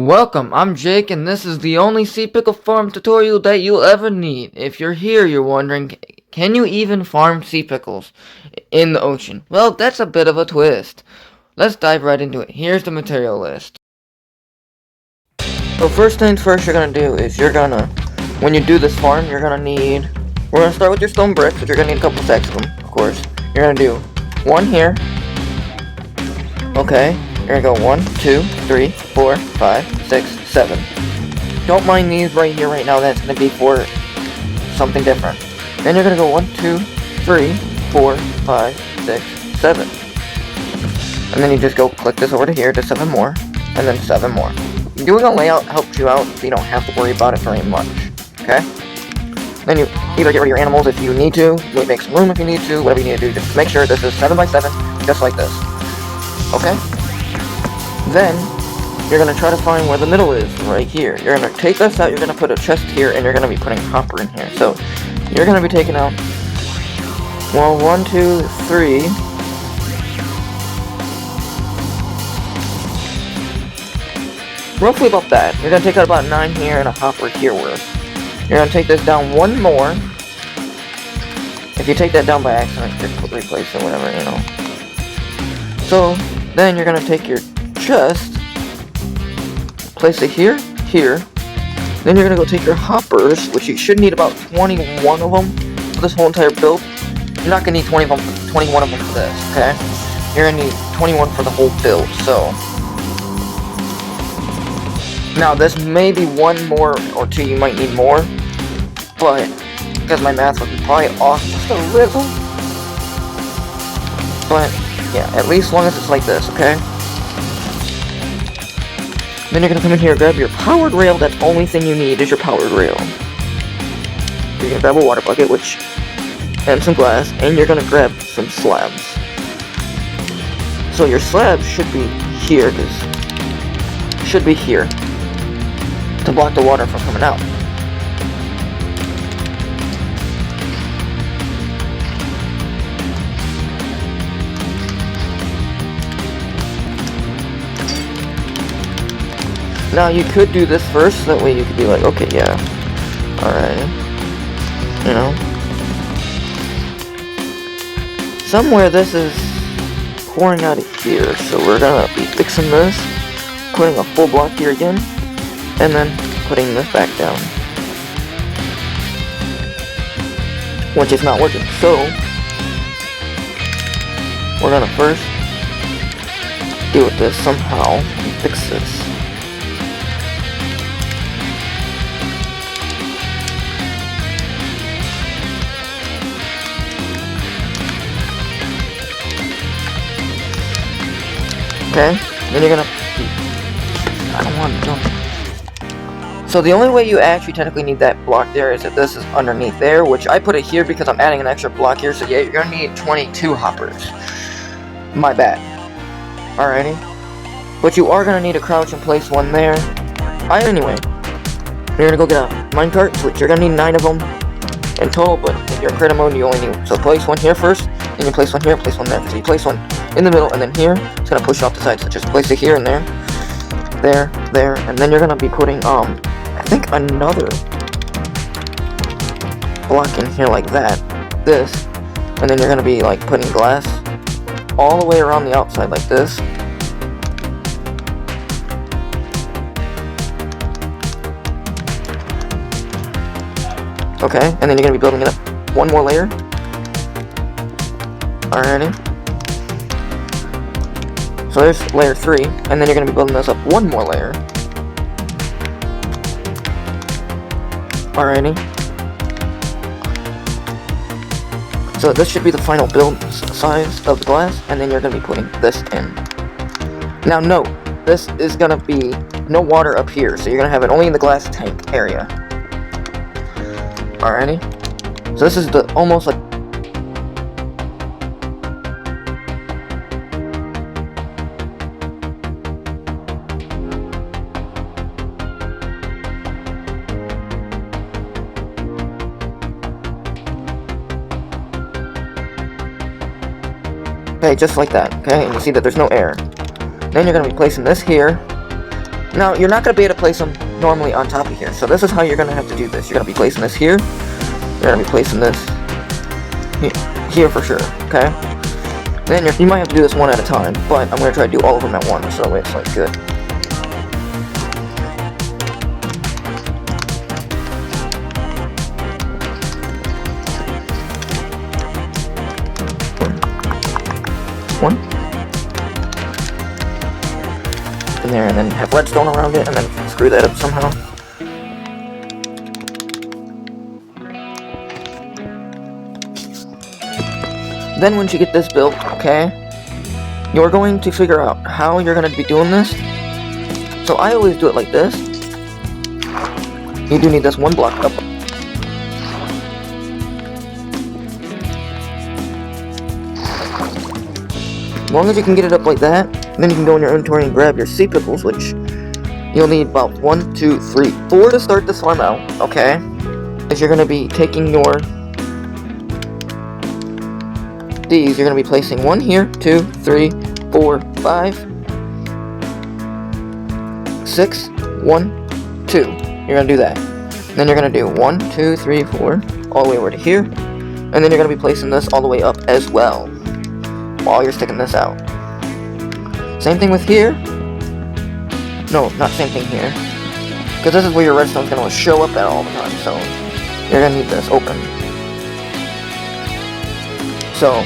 Welcome, I'm Jake, and this is the only sea pickle farm tutorial that you'll ever need. If you're here, you're wondering, can you even farm sea pickles in the ocean? Well, that's a bit of a twist. Let's dive right into it. Here's the material list. So first things first you're gonna do is when you do this farm, we're gonna start with your stone bricks, which you're gonna need a couple stacks of them, of course. You're gonna do one here. Okay. You're gonna go 1, 2, 3, 4, 5, 6, 7. Don't mind these right here, right now. That's gonna be for something different. Then you're gonna go 1, 2, 3, 4, 5, 6, 7. And then you just go click this over to here to 7 more, and then 7 more. Doing a layout helps you out, so you don't have to worry about it very much. Okay? Then you either get rid of your animals if you need to, you make some room if you need to, whatever you need to do. Just make sure this is 7 by 7, just like this. Okay? Then, you're going to try to find where the middle is, right here. You're going to take this out, you're going to put a chest here, and you're going to be putting a hopper in here. So, you're going to be taking out, well, 1, 2, 3, roughly about that. You're going to take out about 9 here and a hopper here worth. You're going to take this down 1 more. If you take that down by accident, just replace it, whatever, you know. So, then you're going to take your chest, place it here, here. Then you're gonna go take your hoppers, which you should need about 21 of them for this whole entire build. You're not gonna need 21 of them for this, okay? You're gonna need 21 for the whole build. So now this may be 1 more or 2. You might need more, but because my math was probably off just a little. But yeah, at least as long as it's like this, okay? Then you're going to come in here, grab your powered rail. That's the only thing you need is your powered rail. You're going to grab a water bucket, and some glass, and you're going to grab some slabs. So your slabs should be here, to block the water from coming out. Now you could do this first, that way you could be like, okay, yeah, alright, you know. Somewhere this is pouring out of here, so we're gonna be fixing this, putting a full block here again, and then putting this back down. Which is not working, so we're gonna first deal with this somehow, and fix this. Okay, then you're gonna, I don't want to jump. So the only way you actually technically need that block there is if this is underneath there, which I put it here because I'm adding an extra block here, so yeah, you're gonna need 22 hoppers. My bad. Alrighty. But you are gonna need to crouch and place 1 there. Anyway, you're gonna go get a minecart, which you're gonna need 9 of them in total, but if you're in creative mode, you only need, so place 1 here first, then you place 1 here, place 1 there. So you place 1 in the middle, and then here, it's gonna push off the side, so just place it here and there, there, and then you're gonna be putting, I think another block in here like that, this, and then you're gonna be, like, putting glass all the way around the outside like this. Okay, and then you're gonna be building it up 1 more layer. Alrighty. So there's layer 3, and then you're going to be building this up 1 more layer. Alrighty. So this should be the final build size of the glass, and then you're going to be putting this in. Now note, this is going to be no water up here, so you're going to have it only in the glass tank area. Alrighty. So this is the almost like okay, just like that, okay, and you see that there's no air. Then you're going to be placing this here, Now, you're not going to be able to place them normally on top of here. So this is how you're going to have to do this. You're going to be placing this here. You're going to be placing this here for sure, okay? Then you might have to do this one at a time, but I'm going to try to do all of them at once, so that way it's like good. One. In there, and then have redstone around it, and then screw that up somehow. Then once you get this built, okay, you're going to figure out how you're going to be doing this. So I always do it like this. You do need this one block up. As long as you can get it up like that, then you can go in your inventory and grab your sea pickles, which you'll need about 1, 2, 3, 4 to start this farm out, okay? Because you're going to be taking you're going to be placing 1 here, 2, 3, 4, 5, 6, 1, 2. You're going to do that. Then you're going to do 1, 2, 3, 4, all the way over to here. And then you're going to be placing this all the way up as well, while you're sticking this out. Same thing with here. No, not same thing here. Because this is where your redstone's going to show up at all the time, so you're going to need this open. So,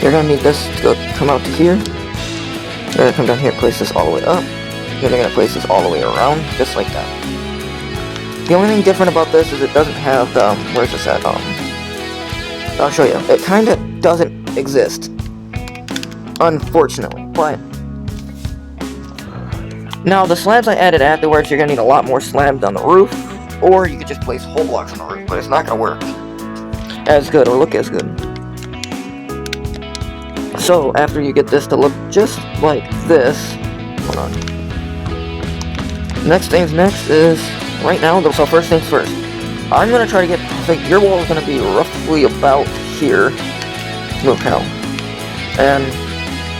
you're going to need this to come out to here. You're going to come down here, place this all the way up. Then you're going to place this all the way around, just like that. The only thing different about this is it doesn't have the, where's this at? I'll show you. It kind of doesn't exist, unfortunately, but now the slabs I added afterwards, you're going to need a lot more slabs on the roof, or you could just place whole blocks on the roof, but it's not going to work as good or look as good. So, after you get this to look just like this, hold on. Next things next is, right now, so first things first. I'm going to try to get, I think your wall is going to be roughly about here. Look how. And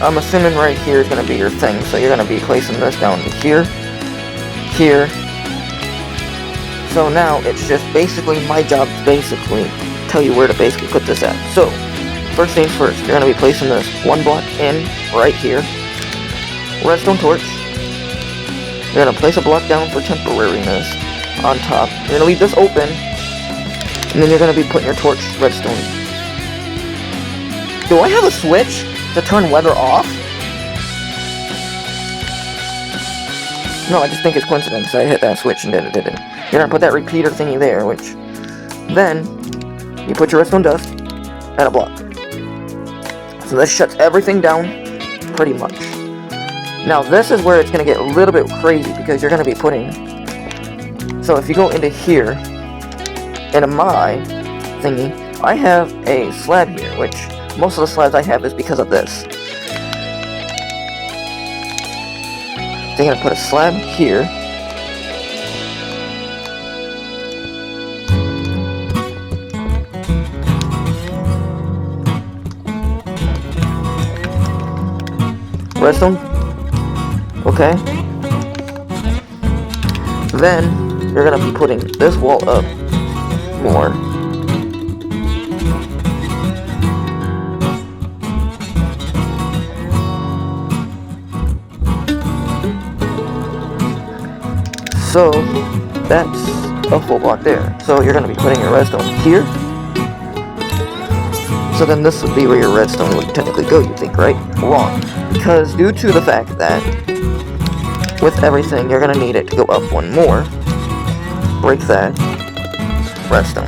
I'm assuming right here is going to be your thing, so you're going to be placing this down to here, here. So now, it's just basically, my job to basically tell you where to basically put this at. So, first things first, you're going to be placing this one block in right here. Redstone torch. You're going to place a block down for temporariness on top. You're going to leave this open. And then you're going to be putting your torch redstone. Do I have a switch to turn weather off? No, I just think it's coincidence. I hit that switch and did it. You're going to put that repeater thingy there, which... Then, you put your redstone dust and a block. So this shuts everything down, pretty much. Now this is where it's going to get a little bit crazy, because you're going to be putting... So if you go into here, into my thingy, I have a slab here, which most of the slabs I have is because of this. So you're going to put a slab here. Redstone. Okay. Then you're gonna be putting this wall up more. So that's a full block there. So you're gonna be putting your redstone here. So then this would be where your redstone would technically go, you think, right? Wrong. Because due to the fact that with everything, you're going to need it to go up one more. Break that. Redstone.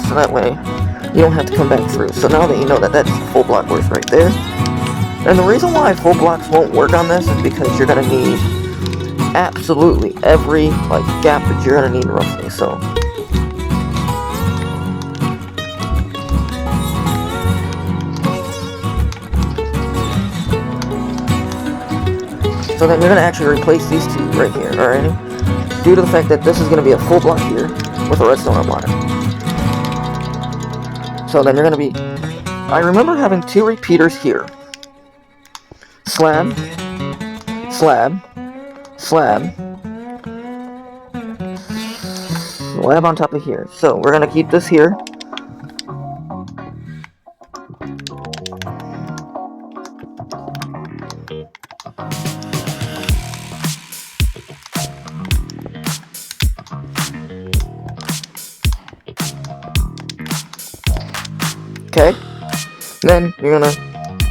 So that way, you don't have to come back through. So now that you know that that's a full block worth right there. And the reason why full blocks won't work on this is because you're going to need absolutely every gap that you're gonna need roughly. So then you're gonna actually replace these two right here, alright? Due to the fact that this is gonna be a full block here with a redstone up on it. So then you're gonna be I remember having 2 repeaters here. Slab, slab, slab, slab on top of here. So we're gonna keep this here. Okay, then you're gonna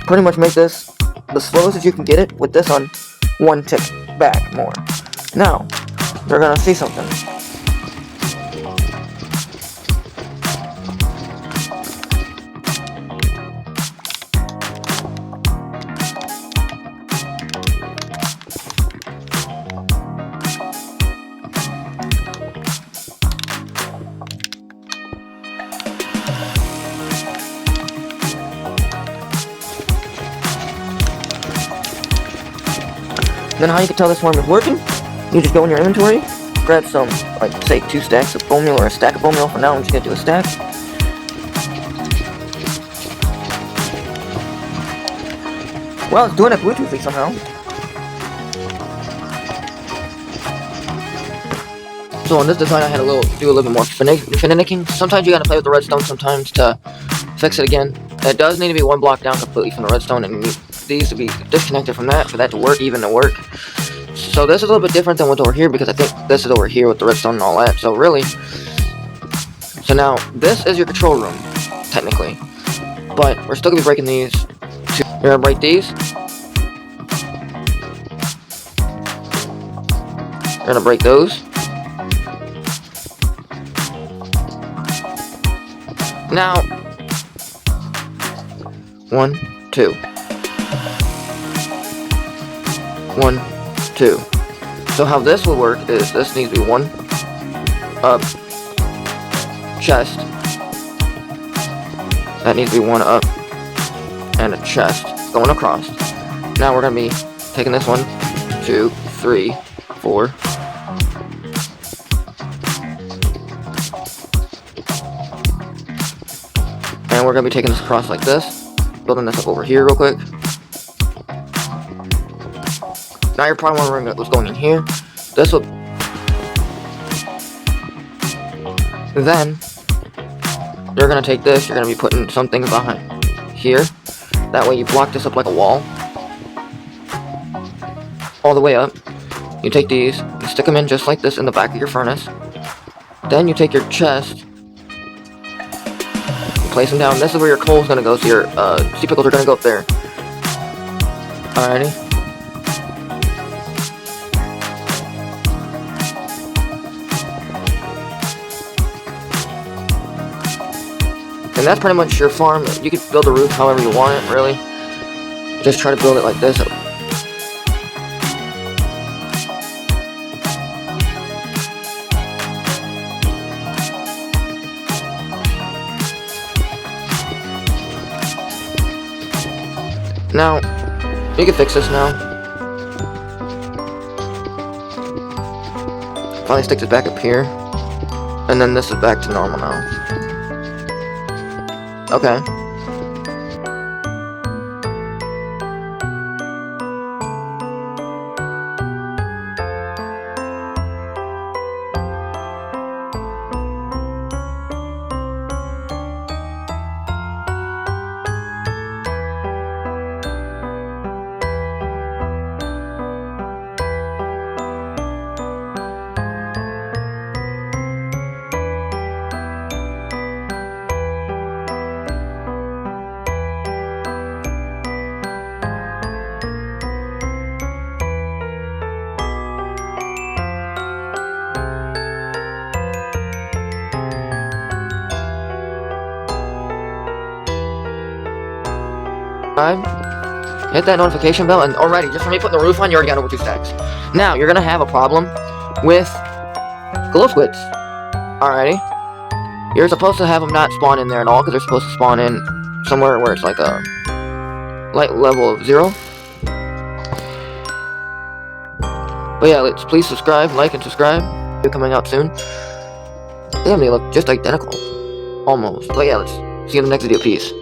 pretty much make this the slowest as you can get it with this on 1 tick back more. Now, you're gonna see something. Then how you can tell this worm is working, you just go in your inventory, grab some, like, say 2 stacks of bone meal or a stack of bone meal. For now, I'm just gonna do a stack. Well, it's doing it Bluetoothly somehow. So on this design, I had do a little bit more finicking. Sometimes you gotta play with the redstone sometimes to fix it again. It does need to be 1 block down completely from the redstone, and you need these to be disconnected from that for that to work, even to work. So this is a little bit different than what's over here, because I think this is over here with the redstone and all that. So really, so now this is your control room, technically, but we're still gonna be breaking these. You're gonna break these. You're gonna break those. Now, 1, 2. 1, 2. So how this will work is this needs to be 1 up chest. That needs to be 1 up and a chest going across. Now we're gonna be taking this 1, 2, 3, 4. And we're gonna be taking this across like this, building this up over here real quick. Now you're probably wondering what's going in here. This will... Then, you're going to take this, you're going to be putting something behind here. That way you block this up like a wall. All the way up. You take these, you stick them in just like this in the back of your furnace. Then you take your chest, you place them down. This is where your coal's going to go, so your sea pickles are going to go up there. Alrighty. And that's pretty much your farm. You can build a roof however you want it, really. Just try to build it like this. Now, you can fix this now. Finally sticks it back up here. And then this is back to normal now. Okay. Hit that notification bell, and already, just from me putting the roof on, you already got over 2 stacks. Now, you're gonna have a problem with glow squids. Alrighty. You're supposed to have them not spawn in there at all, because they're supposed to spawn in somewhere where it's like a light level of 0. But yeah, please subscribe, like, and subscribe. They're coming out soon. Damn, they look just identical. Almost. But yeah, let's see you in the next video. Peace.